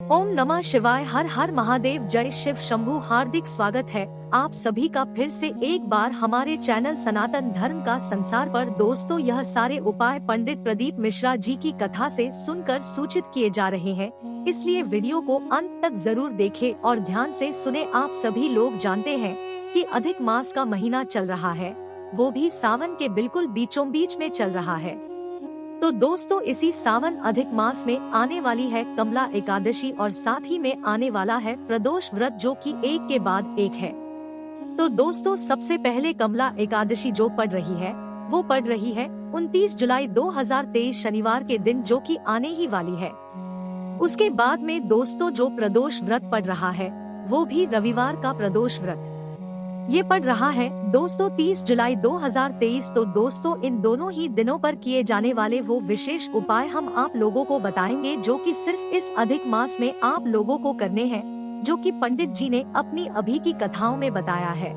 ओम नमः शिवाय। हर हर महादेव। जय शिव शंभू। हार्दिक स्वागत है आप सभी का फिर से एक बार हमारे चैनल सनातन धर्म का संसार पर। दोस्तों, यह सारे उपाय पंडित प्रदीप मिश्रा जी की कथा से सुनकर सूचित किए जा रहे हैं, इसलिए वीडियो को अंत तक जरूर देखें और ध्यान से सुने। आप सभी लोग जानते हैं कि अधिक मास का महीना चल रहा है, वो भी सावन के बिल्कुल बीचों बीच में चल रहा है। तो दोस्तों, इसी सावन अधिक मास में आने वाली है कमला एकादशी और साथ ही में आने वाला है प्रदोष व्रत, जो कि एक के बाद एक है। तो दोस्तों, सबसे पहले कमला एकादशी जो पड़ रही है वो पड़ रही है 29 जुलाई 2023 शनिवार के दिन, जो कि आने ही वाली है। उसके बाद में दोस्तों जो प्रदोष व्रत पड़ रहा है वो भी रविवार का प्रदोष व्रत ये पड़ रहा है दोस्तों 30 जुलाई 2023। तो दोस्तों, इन दोनों ही दिनों पर किए जाने वाले वो विशेष उपाय हम आप लोगों को बताएंगे, जो कि सिर्फ इस अधिक मास में आप लोगों को करने हैं, जो कि पंडित जी ने अपनी अभी की कथाओं में बताया है।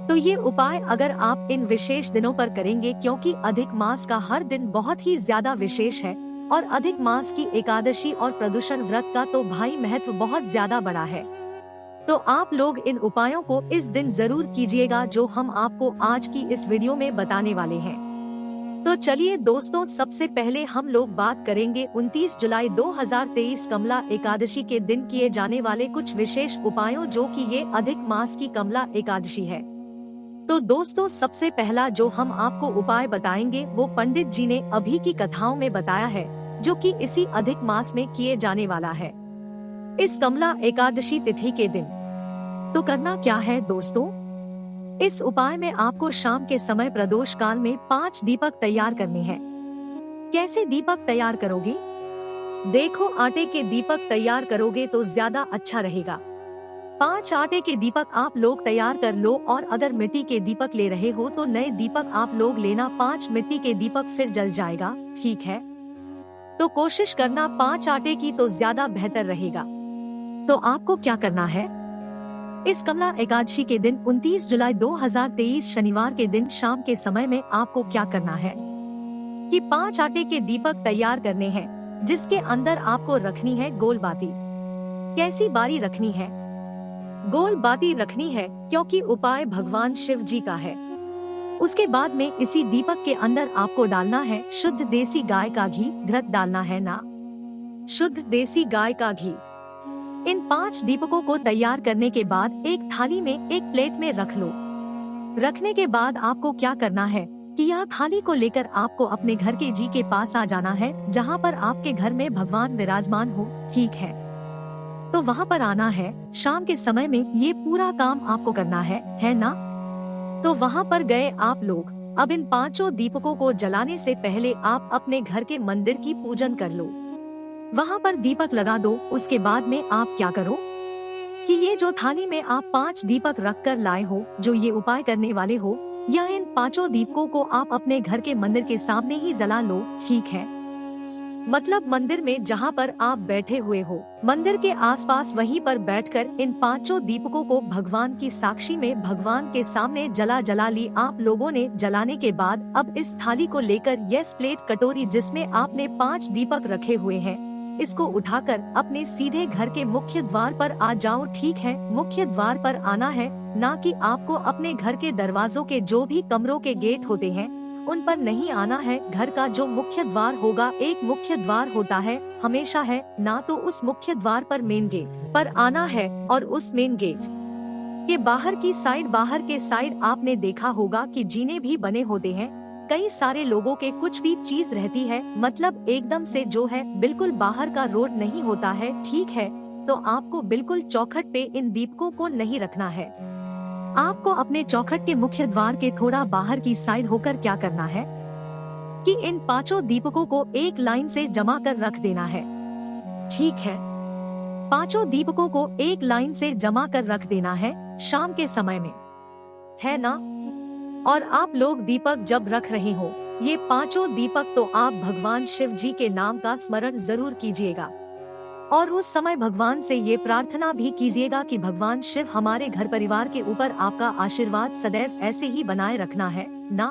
तो ये उपाय अगर आप इन विशेष दिनों पर करेंगे, क्योंकि अधिक मास का हर दिन बहुत ही ज्यादा विशेष है और अधिक मास की एकादशी और प्रदोषण व्रत का तो भाई महत्व बहुत ज्यादा बड़ा है। तो आप लोग इन उपायों को इस दिन जरूर कीजिएगा, जो हम आपको आज की इस वीडियो में बताने वाले हैं। तो चलिए दोस्तों, सबसे पहले हम लोग बात करेंगे 29 जुलाई 2023 कमला एकादशी के दिन किए जाने वाले कुछ विशेष उपायों, जो कि ये अधिक मास की कमला एकादशी है। तो दोस्तों, सबसे पहला जो हम आपको उपाय बताएंगे वो पंडित जी ने अभी की कथाओं में बताया है, जो कि इसी अधिक मास में किए जाने वाला है इस कमला एकादशी तिथि के दिन। तो करना क्या है दोस्तों, इस उपाय में आपको शाम के समय प्रदोष काल में 5 दीपक तैयार करने हैं। कैसे दीपक तैयार करोगे? देखो, आटे के दीपक तैयार करोगे तो ज्यादा अच्छा रहेगा। 5 आटे के दीपक आप लोग तैयार कर लो, और अगर मिट्टी के दीपक ले रहे हो तो नए दीपक आप लोग लेना। 5 मिट्टी के दीपक फिर जल जाएगा, ठीक है? तो कोशिश करना 5 आटे की तो ज्यादा बेहतर रहेगा। तो आपको क्या करना है, इस कमला एकादशी के दिन 29 जुलाई 2023 शनिवार के दिन शाम के समय में आपको क्या करना है कि 5 आटे के दीपक तैयार करने हैं, जिसके अंदर आपको रखनी है गोल बाती। कैसी बारी रखनी है? गोल बाती रखनी है, क्योंकि उपाय भगवान शिव जी का है। उसके बाद में इसी दीपक के अंदर आपको डालना है शुद्ध देसी गाय का घी। घृत डालना है ना, शुद्ध देसी गाय का घी। इन 5 दीपकों को तैयार करने के बाद एक थाली में एक प्लेट में रख लो। रखने के बाद आपको क्या करना है कि यह थाली को लेकर आपको अपने घर के जी के पास आ जाना है, जहाँ पर आपके घर में भगवान विराजमान हो, ठीक है? तो वहाँ पर आना है शाम के समय में। ये पूरा काम आपको करना है ना? तो वहाँ पर गए आप लोग। अब इन 5 दीपकों को जलाने से पहले आप अपने घर के मंदिर की पूजन कर लो, वहाँ पर दीपक लगा दो। उसके बाद में आप क्या करो कि ये जो थाली में आप 5 दीपक रख कर लाए हो, जो ये उपाय करने वाले हो, या इन 5 दीपकों को आप अपने घर के मंदिर के सामने ही जला लो, ठीक है? मतलब मंदिर में जहाँ पर आप बैठे हुए हो, मंदिर के आसपास वहीं पर बैठकर इन 5 दीपकों को भगवान की साक्षी में भगवान के सामने जला ली आप लोगों ने। जलाने के बाद अब इस थाली को लेकर यह प्लेट कटोरी जिसमें आपने 5 दीपक रखे हुए हैं, इसको उठाकर अपने सीधे घर के मुख्य द्वार पर आ जाओ, ठीक है? मुख्य द्वार पर आना है, ना कि आपको अपने घर के दरवाजों के जो भी कमरों के गेट होते हैं उन पर नहीं आना है। घर का जो मुख्य द्वार होगा, एक मुख्य द्वार होता है हमेशा, है ना? तो उस मुख्य द्वार पर मेन गेट पर आना है, और उस मेन गेट के बाहर के साइड आपने देखा होगा कि जीने भी बने होते हैं। कई सारे लोगों के कुछ भी चीज रहती है, मतलब एकदम से जो है बिल्कुल बाहर का रोड नहीं होता है, ठीक है? तो आपको बिल्कुल चौखट पे इन दीपकों को नहीं रखना है। आपको अपने चौखट के मुख्य द्वार के थोड़ा बाहर की साइड होकर क्या करना है कि इन 5 दीपकों को एक लाइन से जमा कर रख देना है, ठीक है? 5 दीपकों को एक लाइन से जमा कर रख देना है शाम के समय में, है ना? और आप लोग दीपक जब रख रहे हो ये 5 दीपक, तो आप भगवान शिव जी के नाम का स्मरण जरूर कीजिएगा, और उस समय भगवान से ये प्रार्थना भी कीजिएगा कि भगवान शिव हमारे घर परिवार के ऊपर आपका आशीर्वाद सदैव ऐसे ही बनाए रखना है ना।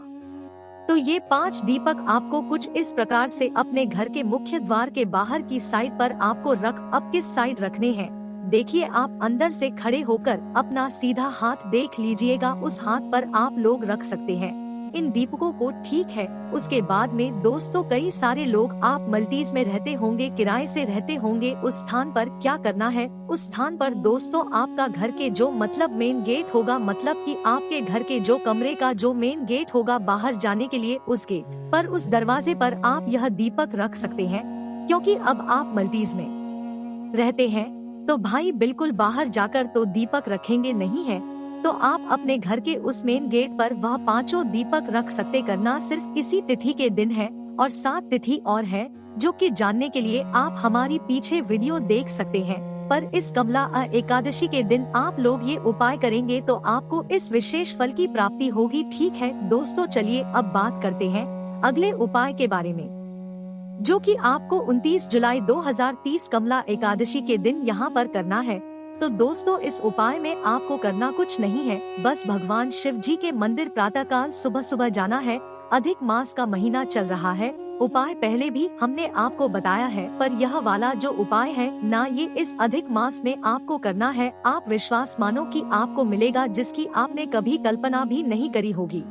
तो ये 5 दीपक आपको कुछ इस प्रकार से अपने घर के मुख्य द्वार के बाहर की साइड पर आपको अब किस साइड रखने हैं। देखिए, आप अंदर से खड़े होकर अपना सीधा हाथ देख लीजिएगा, उस हाथ पर आप लोग रख सकते हैं इन दीपकों को, ठीक है। उसके बाद में दोस्तों, कई सारे लोग आप मल्टीज में रहते होंगे, किराए से रहते होंगे, उस स्थान पर क्या करना है, उस स्थान पर दोस्तों आपका घर के जो मेन गेट होगा, मतलब कि आपके घर के जो कमरे का जो मेन गेट होगा बाहर जाने के लिए, उस गेट पर, उस दरवाजे पर आप यह दीपक रख सकते हैं। क्योंकि अब आप मल्टीज में रहते हैं तो भाई बिल्कुल बाहर जाकर तो दीपक रखेंगे नहीं है, तो आप अपने घर के उस मेन गेट पर वह 5 दीपक रख सकते। करना सिर्फ इसी तिथि के दिन है और 7 तिथि और है, जो कि जानने के लिए आप हमारी पीछे वीडियो देख सकते हैं। पर इस कमला एकादशी के दिन आप लोग ये उपाय करेंगे तो आपको इस विशेष फल की प्राप्ति होगी, ठीक है दोस्तों। चलिए अब बात करते हैं अगले उपाय के बारे में, जो कि आपको 29 जुलाई 2030 कमला एकादशी के दिन यहाँ पर करना है। तो दोस्तों, इस उपाय में आपको करना कुछ नहीं है, बस भगवान शिव जी के मंदिर प्रातःकाल सुबह सुबह जाना है। अधिक मास का महीना चल रहा है, उपाय पहले भी हमने आपको बताया है, पर यह वाला जो उपाय है ना, ये इस अधिक मास में आपको करना है। आप विश्वास मानो कि आपको मिलेगा जिसकी आपने कभी कल्पना भी नहीं करी होगी।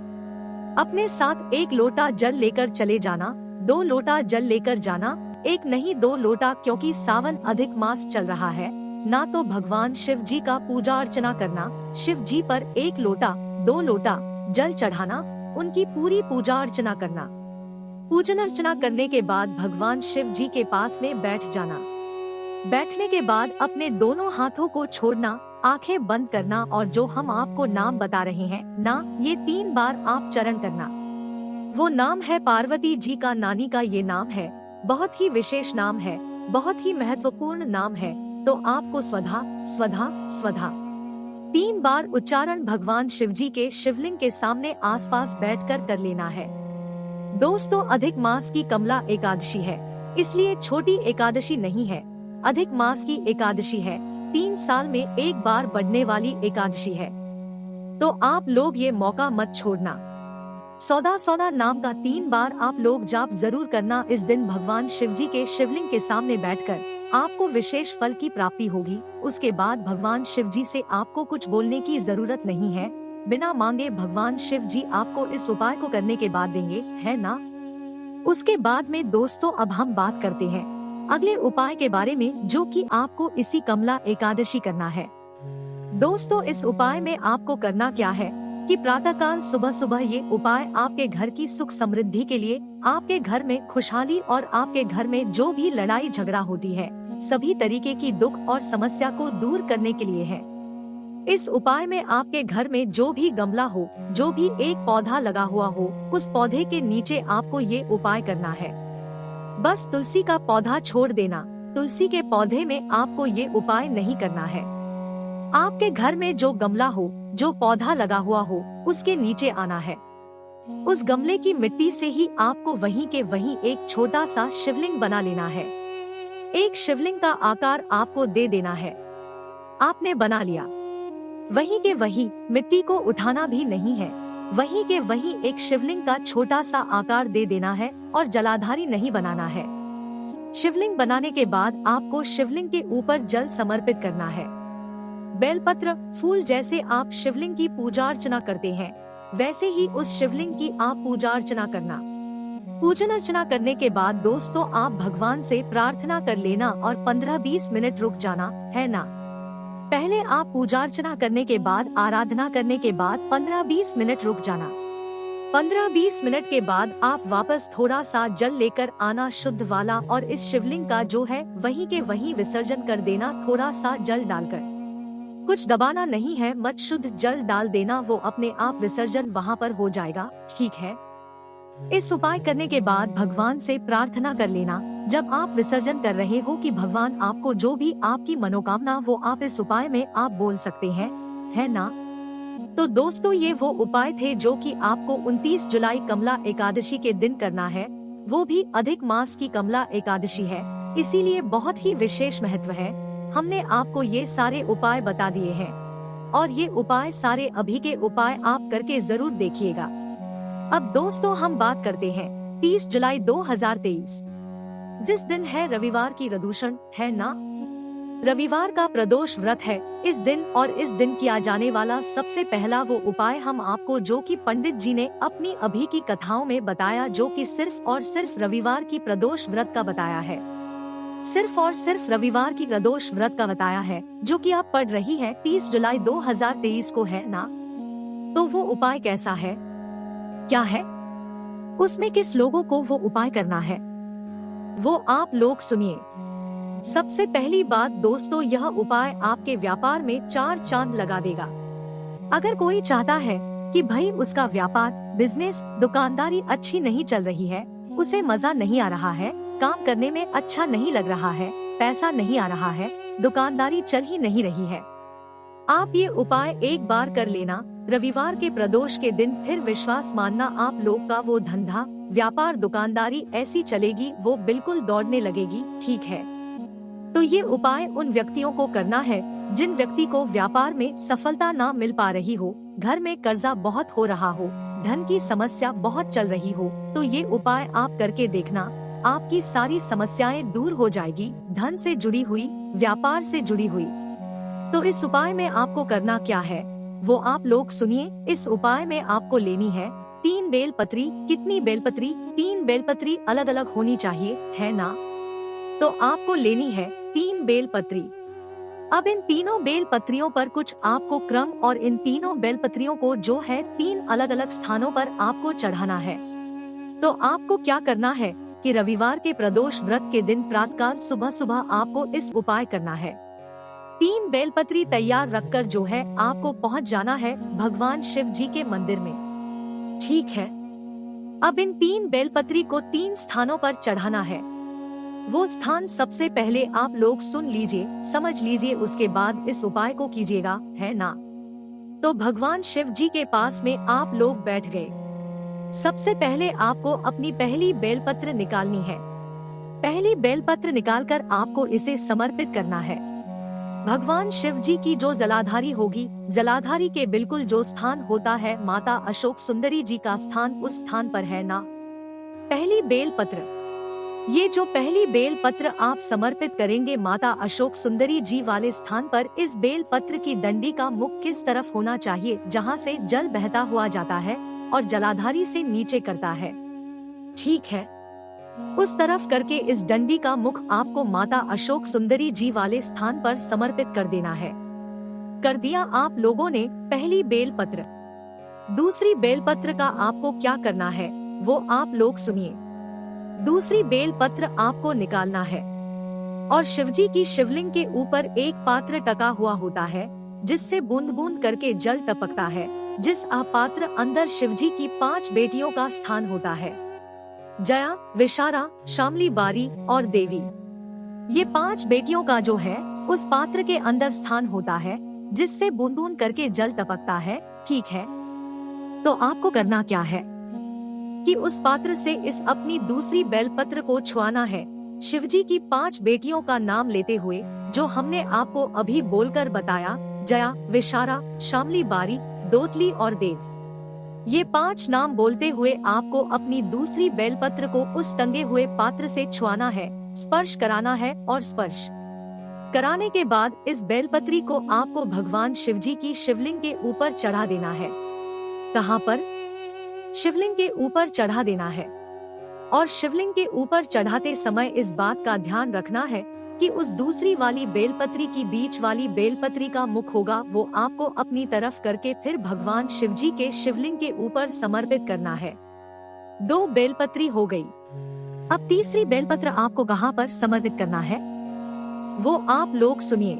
अपने साथ 1 लोटा जल लेकर चले जाना, 2 लोटा जल लेकर जाना, 1 नहीं 2 लोटा, क्योंकि सावन अधिक मास चल रहा है ना। तो भगवान शिव जी का पूजा अर्चना करना, शिव जी पर 1 लोटा 2 लोटा जल चढ़ाना, उनकी पूरी पूजा अर्चना करना। पूजन अर्चना करने के बाद भगवान शिव जी के पास में बैठ जाना। बैठने के बाद अपने दोनों हाथों को छोड़ना, आंखें बंद करना, और जो हम आपको नाम बता रहे हैं ना, ये 3 बार आप चरण करना। वो नाम है पार्वती जी का, नानी का ये नाम है, बहुत ही विशेष नाम है, बहुत ही महत्वपूर्ण नाम है। तो आपको स्वधा स्वधा स्वधा 3 बार उच्चारण भगवान शिव जी के शिवलिंग के सामने आसपास बैठकर कर लेना है। दोस्तों, अधिक मास की कमला एकादशी है, इसलिए छोटी एकादशी नहीं है, अधिक मास की एकादशी है, 3 साल में 1 बार बढ़ने वाली एकादशी है। तो आप लोग ये मौका मत छोड़ना। सौदा सौदा नाम का 3 बार आप लोग जाप जरूर करना। इस दिन भगवान शिव जी के शिवलिंग के सामने बैठकर आपको विशेष फल की प्राप्ति होगी। उसके बाद भगवान शिव जी से आपको कुछ बोलने की जरूरत नहीं है, बिना मांगे भगवान शिव जी आपको इस उपाय को करने के बाद देंगे, है ना। उसके बाद में दोस्तों, अब हम बात करते हैं अगले उपाय के बारे में, जो कि आपको इसी कमला एकादशी करना है। दोस्तों, इस उपाय में आपको करना क्या है कि प्रातःकाल सुबह सुबह ये उपाय आपके घर की सुख समृद्धि के लिए, आपके घर में खुशहाली और आपके घर में जो भी लड़ाई झगड़ा होती है, सभी तरीके की दुख और समस्या को दूर करने के लिए है। इस उपाय में आपके घर में जो भी गमला हो, जो भी एक पौधा लगा हुआ हो, उस पौधे के नीचे आपको ये उपाय करना है। बस तुलसी का पौधा छोड़ देना, तुलसी के पौधे में आपको ये उपाय नहीं करना है। आपके घर में जो गमला हो, जो पौधा लगा हुआ हो, उसके नीचे आना है। उस गमले की मिट्टी से ही आपको वहीं के वहीं एक छोटा सा शिवलिंग बना लेना है। एक शिवलिंग का आकार आपको दे देना है। आपने बना लिया, वहीं के वहीं, मिट्टी को उठाना भी नहीं है, वहीं के वहीं एक शिवलिंग का छोटा सा आकार दे देना है और जलाधारी नहीं बनाना है। शिवलिंग बनाने के बाद आपको शिवलिंग के ऊपर जल समर्पित करना है। बेलपत्र, फूल जैसे आप शिवलिंग की पूजा अर्चना करते हैं, वैसे ही उस शिवलिंग की आप पूजा अर्चना करना। पूजन अर्चना करने के बाद दोस्तों, आप भगवान से प्रार्थना कर लेना और 15-20 मिनट रुक जाना, है ना। पहले आप पूजा अर्चना करने के बाद, आराधना करने के बाद 15-20 मिनट रुक जाना। 15-20 मिनट के बाद आप वापस थोड़ा सा जल लेकर आना, शुद्ध वाला, और इस शिवलिंग का जो है वहीं के वहीं विसर्जन कर देना, थोड़ा सा जल डालकर। कुछ दबाना नहीं है, मत, शुद्ध जल डाल देना, वो अपने आप विसर्जन वहाँ पर हो जाएगा, ठीक है। इस उपाय करने के बाद भगवान से प्रार्थना कर लेना, जब आप विसर्जन कर रहे हो, कि भगवान आपको जो भी आपकी मनोकामना, वो आप इस उपाय में आप बोल सकते हैं, है ना। तो दोस्तों, ये वो उपाय थे जो कि आपको 29 जुलाई कमला एकादशी के दिन करना है, वो भी अधिक मास की कमला एकादशी है, इसीलिए बहुत ही विशेष महत्व है। हमने आपको ये सारे उपाय बता दिए हैं और ये उपाय सारे अभी के उपाय आप करके जरूर देखिएगा। अब दोस्तों हम बात करते हैं 30 जुलाई 2023, जिस दिन है रविवार की प्रदूषण है ना। रविवार का प्रदोष व्रत है इस दिन, और इस दिन किया जाने वाला सबसे पहला वो उपाय हम आपको जो कि पंडित जी ने अपनी अभी की कथाओं में बताया, जो कि सिर्फ और सिर्फ रविवार की प्रदोष व्रत का बताया है। सिर्फ और सिर्फ रविवार की प्रदोष व्रत का बताया है, जो कि आप पढ़ रही हैं 30 जुलाई 2023 को है ना। तो वो उपाय कैसा है, क्या है, उसमें किस लोगों को वो उपाय करना है, वो आप लोग सुनिए। सबसे पहली बात दोस्तों, यह उपाय आपके व्यापार में 4 चांद लगा देगा। अगर कोई चाहता है कि भाई उसका व्यापार, बिजनेस, दुकानदारी अच्छी नहीं चल रही है, उसे मजा नहीं आ रहा है, काम करने में अच्छा नहीं लग रहा है, पैसा नहीं आ रहा है, दुकानदारी चल ही नहीं रही है, आप ये उपाय एक बार कर लेना रविवार के प्रदोष के दिन। फिर विश्वास मानना, आप लोग का वो धंधा, व्यापार, दुकानदारी ऐसी चलेगी, वो बिल्कुल दौड़ने लगेगी। ठीक है, तो ये उपाय उन व्यक्तियों को करना है जिन व्यक्ति को व्यापार में सफलता ना मिल पा रही हो, घर में कर्जा बहुत हो रहा हो, धन की समस्या बहुत चल रही हो, तो ये उपाय आप करके देखना, आपकी सारी समस्याएं दूर हो जाएगी। धन से जुड़ी हुई, व्यापार से जुड़ी हुई। तो इस उपाय में आपको करना क्या है, वो आप लोग सुनिए। इस उपाय में आपको लेनी है 3 बेलपत्री। कितनी बेलपत्री? 3 बेलपत्री अलग अलग होनी चाहिए, है ना। तो आपको लेनी है 3 बेलपत्री। अब इन तीनों बेलपत्रियों पर कुछ आपको क्रम, और इन तीनों बेलपत्रियों को जो है 3 अलग अलग स्थानों पर आपको चढ़ाना है। तो आपको क्या करना है कि रविवार के प्रदोष व्रत के दिन प्रातःकाल सुबह सुबह आपको इस उपाय करना है। 3 बेलपत्री तैयार रखकर जो है आपको पहुंच जाना है भगवान शिव जी के मंदिर में। ठीक है, अब इन 3 बेलपत्री को 3 स्थानों पर चढ़ाना है। वो स्थान सबसे पहले आप लोग सुन लीजिए, समझ लीजिए, उसके बाद इस उपाय को कीजिएगा, है ना। तो भगवान शिव जी के पास में आप लोग बैठ गए। सबसे पहले आपको अपनी पहली बेलपत्र निकालनी है। पहली बेलपत्र निकालकर आपको इसे समर्पित करना है भगवान शिव जी की जो जलाधारी होगी, जलाधारी के बिल्कुल जो स्थान होता है माता अशोक सुंदरी जी का स्थान, उस स्थान पर है ना। पहली बेलपत्र, ये जो पहली बेलपत्र आप समर्पित करेंगे माता अशोक सुंदरी जी वाले स्थान पर, इस बेलपत्र की डंडी का मुख किस तरफ होना चाहिए, जहाँ से जल बहता हुआ जाता है और जलाधारी से नीचे करता है। ठीक है, उस तरफ करके इस डंडी का मुख आपको माता अशोक सुंदरी जी वाले स्थान पर समर्पित कर देना है। कर दिया आप लोगों ने पहली बेलपत्र। दूसरी बेलपत्र का आपको क्या करना है, वो आप लोग सुनिए। दूसरी बेलपत्र आपको निकालना है और शिवजी की शिवलिंग के ऊपर एक पात्र टका हुआ होता है, जिससे बूंद बूंद करके जल टपकता है, जिस पात्र अंदर शिवजी की 5 बेटियों का स्थान होता है, जया, विशारा, शामली बारी और देवी। ये 5 बेटियों का जो है उस पात्र के अंदर स्थान होता है, जिससे बूंद बूंद करके जल टपकता है। ठीक है, तो आपको करना क्या है कि उस पात्र से इस अपनी दूसरी बेलपत्र को छुआना है, शिवजी की 5 बेटियों का नाम लेते हुए, जो हमने आपको अभी बोलकर बताया, जया, विशारा, शामली बारी, दोतली और देव। ये 5 नाम बोलते हुए आपको अपनी दूसरी बेलपत्र को उस टंगे हुए पात्र से छुआना है, स्पर्श कराना है, और स्पर्श कराने के बाद इस बेलपत्री को आपको भगवान शिवजी की शिवलिंग के ऊपर चढ़ा देना है। कहाँ पर? शिवलिंग के ऊपर चढ़ा देना है। और शिवलिंग के ऊपर चढ़ाते समय इस बात का ध्यान रखना है कि उस दूसरी वाली बेलपत्री की बीच वाली बेलपत्री का मुख होगा, वो आपको अपनी तरफ करके फिर भगवान शिवजी के शिवलिंग के ऊपर समर्पित करना है। 2 बेलपत्री हो गई। अब तीसरी बेलपत्र आपको कहाँ पर समर्पित करना है, वो आप लोग सुनिए।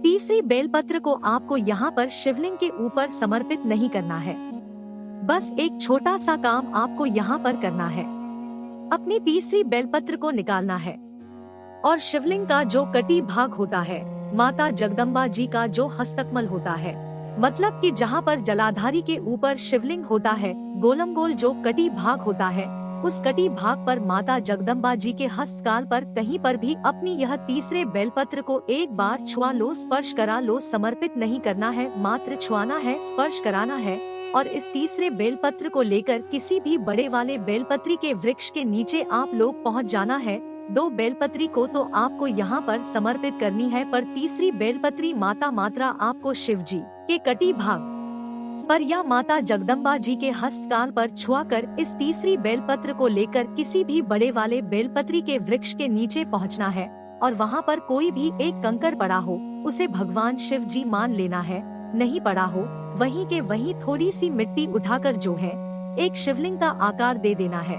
तीसरी बेलपत्र को आपको यहाँ पर शिवलिंग के ऊपर समर्पित नहीं करना है। बस एक छोटा सा काम आपको यहाँ पर करना है। अपनी तीसरी बेलपत्र को निकालना है और शिवलिंग का जो कटी भाग होता है, माता जगदम्बा जी का जो हस्तकमल होता है, मतलब कि जहाँ पर जलाधारी के ऊपर शिवलिंग होता है, गोलम गोल जो कटी भाग होता है, उस कटी भाग पर माता जगदम्बा जी के हस्तकाल पर कहीं पर भी अपनी यह तीसरे बेलपत्र को एक बार छुआ लो, स्पर्श करा लो। समर्पित नहीं करना है, मात्र छुआना है, स्पर्श कराना है। और इस तीसरे बेलपत्र को लेकर किसी भी बड़े वाले बेलपत्री के वृक्ष के नीचे आप लोग पहुंच जाना है। 2 बेलपत्री को तो आपको यहाँ पर समर्पित करनी है, पर तीसरी बेलपत्री माता मात्रा आपको शिव जी के कटी भाग पर या माता जगदम्बा जी के हस्तकाल पर छुआकर इस तीसरी बेलपत्र को लेकर किसी भी बड़े वाले बेलपत्री के वृक्ष के नीचे पहुंचना है और वहां पर कोई भी एक कंकड़ पड़ा हो उसे भगवान शिव जी मान लेना है। नहीं पड़ा हो वहीं के वहीं थोड़ी सी मिट्टी उठाकर जो है एक शिवलिंग का आकार दे देना है।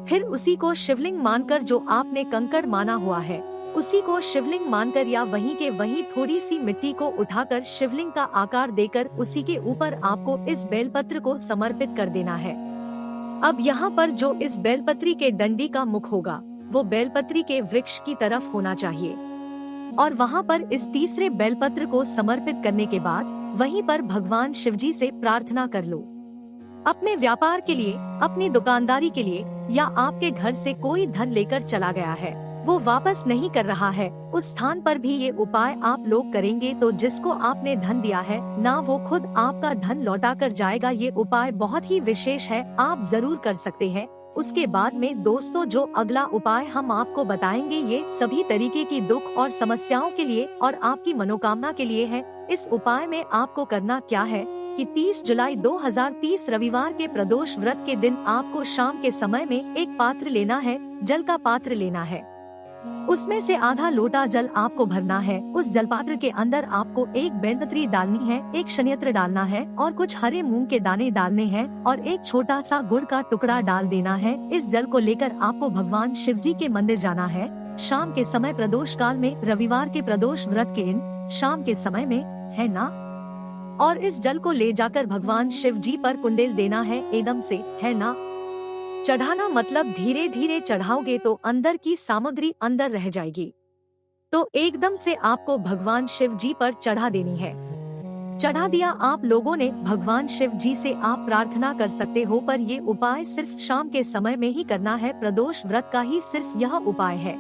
फिर उसी को शिवलिंग मानकर, जो आपने कंकड़ माना हुआ है उसी को शिवलिंग मानकर या वहीं के वहीं थोड़ी सी मिट्टी को उठाकर शिवलिंग का आकार देकर उसी के ऊपर आपको इस बेलपत्र को समर्पित कर देना है। अब यहाँ पर जो इस बेलपत्री के डंडी का मुख होगा वो बेलपत्री के वृक्ष की तरफ होना चाहिए और वहाँ पर इस तीसरे बेलपत्र को समर्पित करने के बाद वहीं पर भगवान शिवजी से प्रार्थना कर लो। अपने व्यापार के लिए, अपनी दुकानदारी के लिए या आपके घर से कोई धन लेकर चला गया है वो वापस नहीं कर रहा है, उस स्थान पर भी ये उपाय आप लोग करेंगे तो जिसको आपने धन दिया है ना वो खुद आपका धन लौटा कर जाएगा। ये उपाय बहुत ही विशेष है, आप जरूर कर सकते हैं। उसके बाद में दोस्तों जो अगला उपाय हम आपको बताएंगे ये सभी तरीके की दुख और समस्याओं के लिए और आपकी मनोकामना के लिए है। इस उपाय में आपको करना क्या है कि 30 जुलाई 2030 रविवार के प्रदोष व्रत के दिन आपको शाम के समय में एक पात्र लेना है, जल का पात्र लेना है। उसमें से आधा लोटा जल आपको भरना है। उस जल पात्र के अंदर आपको एक बेलपत्री डालनी है, एक शनियत्र डालना है और कुछ हरे मूंग के दाने डालने हैं और एक छोटा सा गुड़ का टुकड़ा डाल देना है। इस जल को लेकर आपको भगवान शिव जी के मंदिर जाना है शाम के समय प्रदोष काल में, रविवार के प्रदोष व्रत के दिन शाम के समय में, है ना। और इस जल को ले जाकर भगवान शिव जी पर कुंडेल देना है एकदम से, है ना। चढ़ाना मतलब धीरे धीरे चढ़ाओगे तो अंदर की सामग्री अंदर रह जाएगी, तो एकदम से आपको भगवान शिव जी पर चढ़ा देनी है। चढ़ा दिया आप लोगों ने, भगवान शिव जी से आप प्रार्थना कर सकते हो, पर ये उपाय सिर्फ शाम के समय में ही करना है। प्रदोष व्रत का ही सिर्फ यह उपाय है।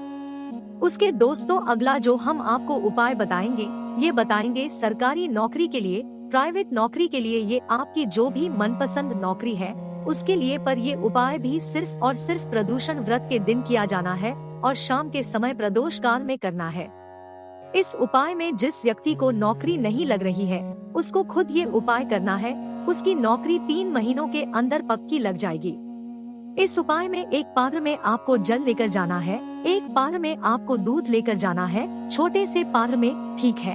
उसके दोस्तों अगला जो हम आपको उपाय बताएंगे ये बताएंगे सरकारी नौकरी के लिए, प्राइवेट नौकरी के लिए, ये आपकी जो भी मनपसंद नौकरी है उसके लिए। पर ये उपाय भी सिर्फ और सिर्फ प्रदूषण व्रत के दिन किया जाना है और शाम के समय प्रदोष काल में करना है। इस उपाय में जिस व्यक्ति को नौकरी नहीं लग रही है उसको खुद ये उपाय करना है, उसकी नौकरी 3 महीनों के अंदर पक्की लग जाएगी। इस उपाय में एक पात्र में आपको जल लेकर जाना है, एक पात्र में आपको दूध लेकर जाना है, छोटे से पात्र में, ठीक है,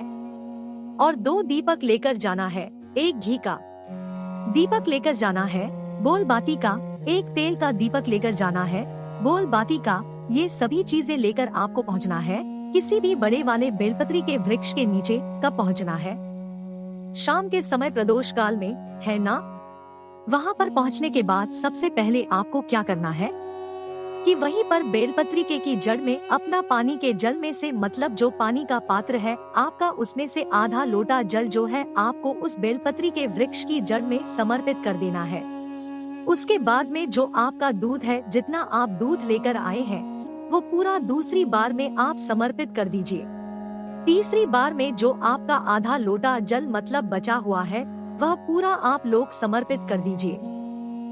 और 2 दीपक लेकर जाना है, एक घी का दीपक लेकर जाना है, बोल बाती का एक तेल का दीपक लेकर जाना है, बोल बाती का। ये सभी चीजें लेकर आपको पहुंचना है किसी भी बड़े वाले बेलपत्री के वृक्ष के नीचे कब पहुंचना है, शाम के समय प्रदोष काल में, है ना। वहां पर पहुंचने के बाद सबसे पहले आपको क्या करना है कि वहीं पर बेलपत्री के की जड़ में अपना पानी के जल में से, मतलब जो पानी का पात्र है आपका, उसमें से आधा लोटा जल जो है आपको उस बेलपत्री के वृक्ष की जड़ में समर्पित कर देना है। उसके बाद में जो आपका दूध है, जितना आप दूध लेकर आए हैं वो पूरा दूसरी बार में आप समर्पित कर दीजिए। तीसरी बार में जो आपका आधा लोटा जल मतलब बचा हुआ है वह पूरा आप लोग समर्पित कर दीजिए।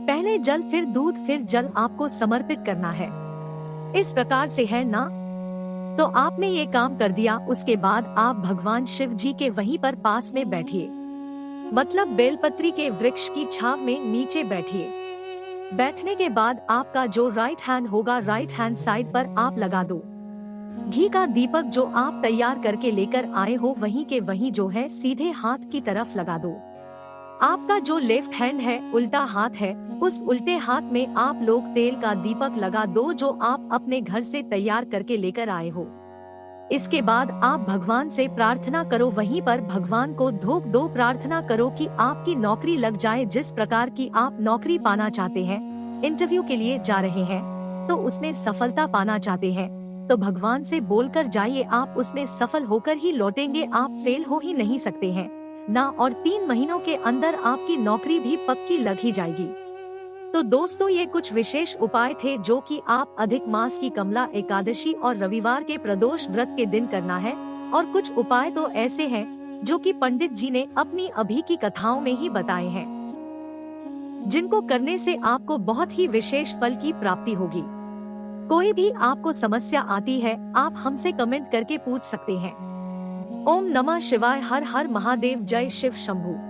पहले जल फिर दूध फिर जल आपको समर्पित करना है, इस प्रकार से, है ना। तो आपने ये काम कर दिया। उसके बाद आप भगवान शिव जी के वहीं पर पास में बैठिए, मतलब बेलपत्री के वृक्ष की छाव में नीचे बैठिए। बैठने के बाद आपका जो राइट हैंड होगा राइट हैंड साइड पर आप लगा दो घी का दीपक, जो आप तैयार करके लेकर आए हो वहीं के वहीं जो है सीधे हाथ की तरफ लगा दो। आपका जो लेफ्ट हैंड है, उल्टा हाथ है, उस उल्टे हाथ में आप लोग तेल का दीपक लगा दो जो आप अपने घर से तैयार करके लेकर आए हो। इसके बाद आप भगवान से प्रार्थना करो, वहीं पर भगवान को धोख दो, प्रार्थना करो कि आपकी नौकरी लग जाए। जिस प्रकार की आप नौकरी पाना चाहते हैं, इंटरव्यू के लिए जा रहे हैं तो उसमें सफलता पाना चाहते हैं तो भगवान से बोलकर जाइए, आप उसमें सफल होकर ही लौटेंगे, आप फेल हो ही नहीं सकते हैं ना। और 3 महीनों के अंदर आपकी नौकरी भी पक्की लग ही जाएगी। तो दोस्तों ये कुछ विशेष उपाय थे जो कि आप अधिक मास की कमला एकादशी और रविवार के प्रदोष व्रत के दिन करना है। और कुछ उपाय तो ऐसे हैं जो कि पंडित जी ने अपनी अभी की कथाओं में ही बताए हैं। जिनको करने से आपको बहुत ही विशेष फल की प्राप्ति होगी। कोई भी आपको समस्या आती है, आप हमसे कमेंट करके पूछ सकते हैं। ओम नमः शिवाय। हर हर महादेव। जय शिव शंभू।